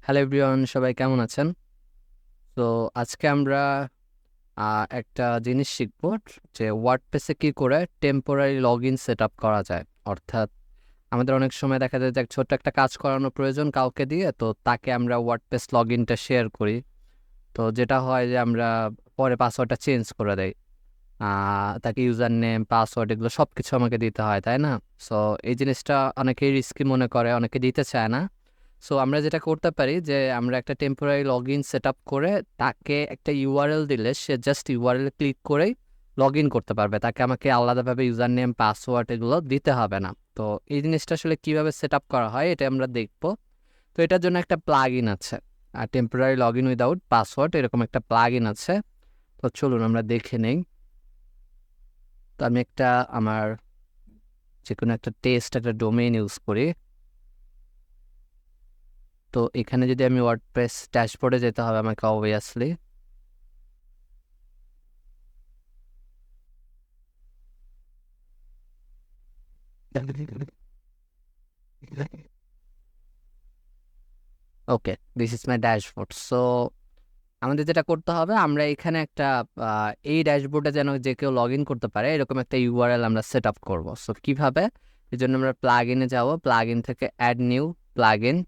Hello everyone, সবাই কেমন আছেন? তো আজকে আমরা একটা জিনিস শিখবো যে ওয়ার্ডপ্রেসে কি করে temporary log in shed up করা যায়। অর্থাৎ আমাদের অনেক সময় দেখা যায় যে ছোট্ট একটা কাজ করানো প্রয়োজন কাউকে দিয়ে, তো তাকে আমরা ওয়ার্ডপ্রেস লগ ইনটা শেয়ার করি। তো যেটা হয় যে আমরা পরে পাসওয়ার্ডটা চেঞ্জ করে দেই, তাকে ইউজার নেম পাসওয়ার্ড এগুলো সব কিছু আমাকে দিতে হয়, তাই না? সো এই জিনিসটা অনেকেই রিস্কি মনে করে, অনেকে দিতে চায় না। সো আমরা যেটা করতে পারি যে আমরা একটা temporary log in shed up করে তাকে একটা ইউআরএল দিলে সে জাস্ট ইউআরএল ক্লিক করেই লগ ইন করতে পারবে, তাকে আমাকে আলাদাভাবে ইউজার নেম পাসওয়ার্ড এগুলো দিতে হবে না। তো এই জিনিসটা আসলে কিভাবে সেট আপ করা হয় এটা আমরা দেখবো। তো এটার জন্য একটা প্লাগ ইন আছে, temporary log in without password, এরকম একটা প্লাগ ইন আছে। তো চলুন আমরা দেখে নেই। তো আমি আমার যে কোনো একটা একটা ডোমেইন ইউজ করি। তো এখানে যদি আমি ওয়ার্ডপ্রেস ড্যাশবোর্ডে যেতে হবে আমাকে obviously. Okay, this is my dashboard. So আমাদের যেটা করতে হবে, আমরা এখানে এই ড্যাশবোর্ডে যেন যে কেউ লগ ইন করতে পারে এরকম একটা ইউআরএল আমরা সেট আপ করবো। সো কিভাবে? এই জন্য আমরা প্লাগ ইনে যাবো, প্লাগ ইন থেকে add new plug in.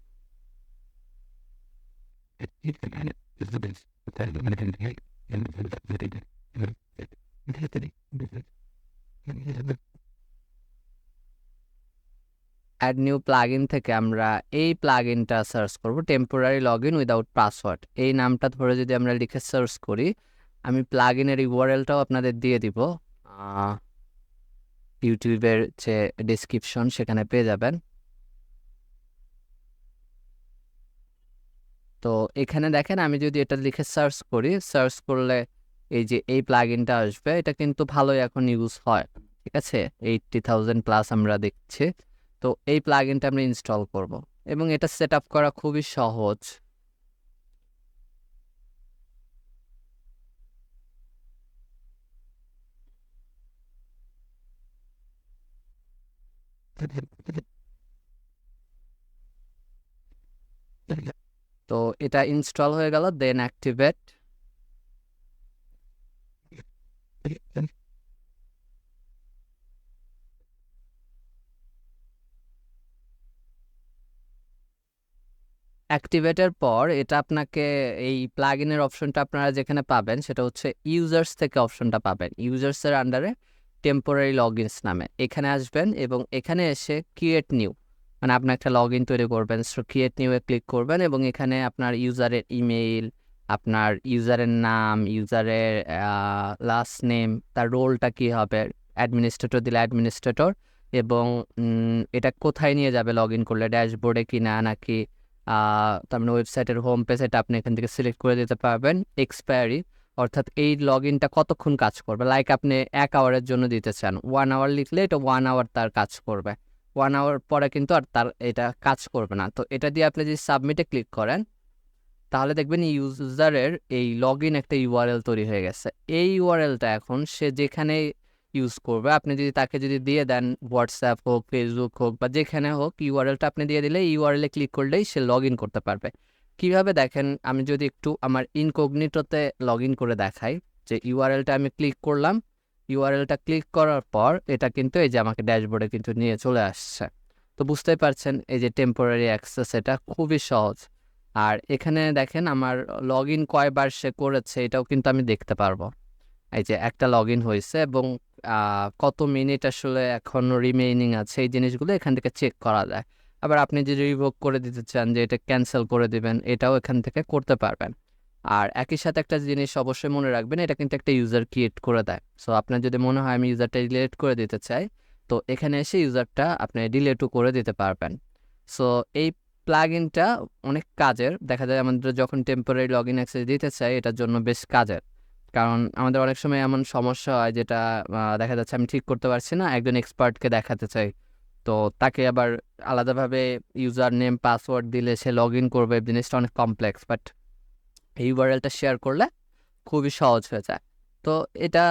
Add new plugin থেকে আমরা এই প্লাগইনটা সার্চ করব, temporary log in without password. এই নামটা ধরে যদি আমরা লিখে সার্চ করি, আমি প্লাগইনের ইউআরএলটাও আপনাদের দিয়ে দিব, ইউটিউবের যে ডিসক্রিপশন সেখানে পেয়ে যাবেন। তো এখানে দেখেন আমি যদি এটা লিখে সার্চ করি, সার্চ করলে এই যে এই প্লাগইনটা আসবে। এটা কিন্তু ভালোই এখন ইউজ হয়, ঠিক আছে, 80,000+ আমরা দেখছি। তো এই প্লাগইনটা আমরা ইনস্টল করব এবং এটা সেট আপ করা খুবই সহজ। তো এটা ইনস্টল হয়ে গেল, দেন অ্যাক্টিভেট। অ্যাক্টিভেটের পর এটা আপনাকে এই প্লাগইনের অপশনটা আপনারা যেখানে পাবেন সেটা হচ্ছে ইউজার্স থেকে অপশনটা পাবেন, ইউজার্সের আন্ডারে টেম্পোরারি লগইনস নামে। এখানে আসবেন এবং এখানে এসে ক্রিয়েট নিউ, মানে আপনি একটা লগ ইন তৈরি করবেন। সো ক্রিয়েট নিউ এ ক্লিক করবেন এবং এখানে আপনার ইউজারের ইমেইল, আপনার ইউজারের নাম, ইউজারের লাস্ট নেম, তার রোলটা কি হবে, অ্যাডমিনিস্ট্রেটর দিলে অ্যাডমিনিস্ট্রেটর, এবং এটা কোথায় নিয়ে যাবে লগ ইন করলে, ড্যাশবোর্ডে কি না নাকি তার মানে ওয়েবসাইটের হোম পেজ, এটা আপনি এখান থেকে সিলেক্ট করে দিতে পারবেন। এক্সপায়ারি, অর্থাৎ এই লগ ইনটা কতক্ষণ কাজ করবে, লাইক আপনি 1 আওয়ারের জন্য দিতে চান, 1 আওয়ার লিখলে এটা 1 আওয়ার তার কাজ করবে, 1 আওয়ার পরে কিন্তু আর তার এটা কাজ করবে না। তো এটা দিয়ে আপনি যদি সাবমিটে ক্লিক করেন তাহলে দেখবেন ইউজারের এই লগ ইন একটা ইউআরএল তৈরি হয়ে গেছে। এই ইউআরএলটা এখন সে যেখানে ইউজ করবে, আপনি যদি তাকে যদি দিয়ে দেন, হোয়াটসঅ্যাপ হোক, ফেসবুক হোক বা যেখানে হোক, ইউআরএলটা আপনি দিয়ে দিলে ইউআরএল এ ক্লিক করলেই সে লগ ইন করতে পারবে। কিভাবে দেখেন, আমি যদি একটু আমার ইনকগনিটোতে লগ ইন করে দেখাই, যে ইউআরএলটা আমি ক্লিক করলাম, ইউআরএলটা ক্লিক করার পর এটা কিন্তু এই যে আমাকে ড্যাশবোর্ডে কিন্তু নিয়ে চলে আসছে। তো বুঝতেই পারছেন এই যে টেম্পোরারি অ্যাক্সেস, এটা খুবই সহজ। আর এখানে দেখেন আমার লগ ইন কয়বার সে করেছে এটাও কিন্তু আমি দেখতে পারবো। এই যে একটা লগ ইন হয়েছে এবং কত মিনিট আসলে এখন রিমেইনিং আছে, এই জিনিসগুলো এখান থেকে চেক করা যায়। আবার আপনি যদি রিভোক করে দিতে চান, যে এটা ক্যান্সেল করে দিবেন, এটাও এখান থেকে করতে পারবেন। আর একই সাথে একটা জিনিস অবশ্যই মনে রাখবেন, এটা কিন্তু একটা ইউজার ক্রিয়েট করে দেয়। সো আপনার যদি মনে হয় আমি ইউজারটা ডিলিট করে দিতে চাই, তো এখানে এসে ইউজারটা আপনি ডিলিটও করে দিতে পারবেন। সো এই প্লাগইনটা অনেক কাজের, দেখা যায় আমাদের যখন টেম্পোরারি লগ ইন অ্যাক্সেস দিতে চাই এটার জন্য বেশ কাজের। কারণ আমাদের অনেক সময় এমন সমস্যা হয় যেটা দেখা যাচ্ছে আমি ঠিক করতে পারছি না, একজন এক্সপার্টকে দেখাতে চাই, তো তাকে আবার আলাদাভাবে ইউজার নেম পাসওয়ার্ড দিলে সে লগ ইন করবে, জিনিসটা অনেক কমপ্লেক্স। বাট এই ইউআরএলটা শেয়ার করলে খুবই সহজ হয়ে যায়। তো এটা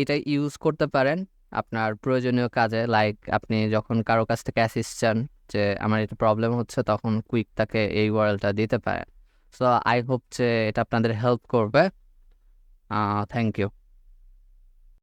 এটা ইউজ করতে পারেন আপনার প্রয়োজনীয় কাজে, লাইক আপনি যখন কারো কাছ থেকে অ্যাসিস্ট চান, যে আমার এটা প্রবলেম হচ্ছে, তখন কুইক তাকে এই ইউআরএলটা দিতে পারে। সো আই হোপ যে এটা আপনাদের হেল্প করবে। Thank you.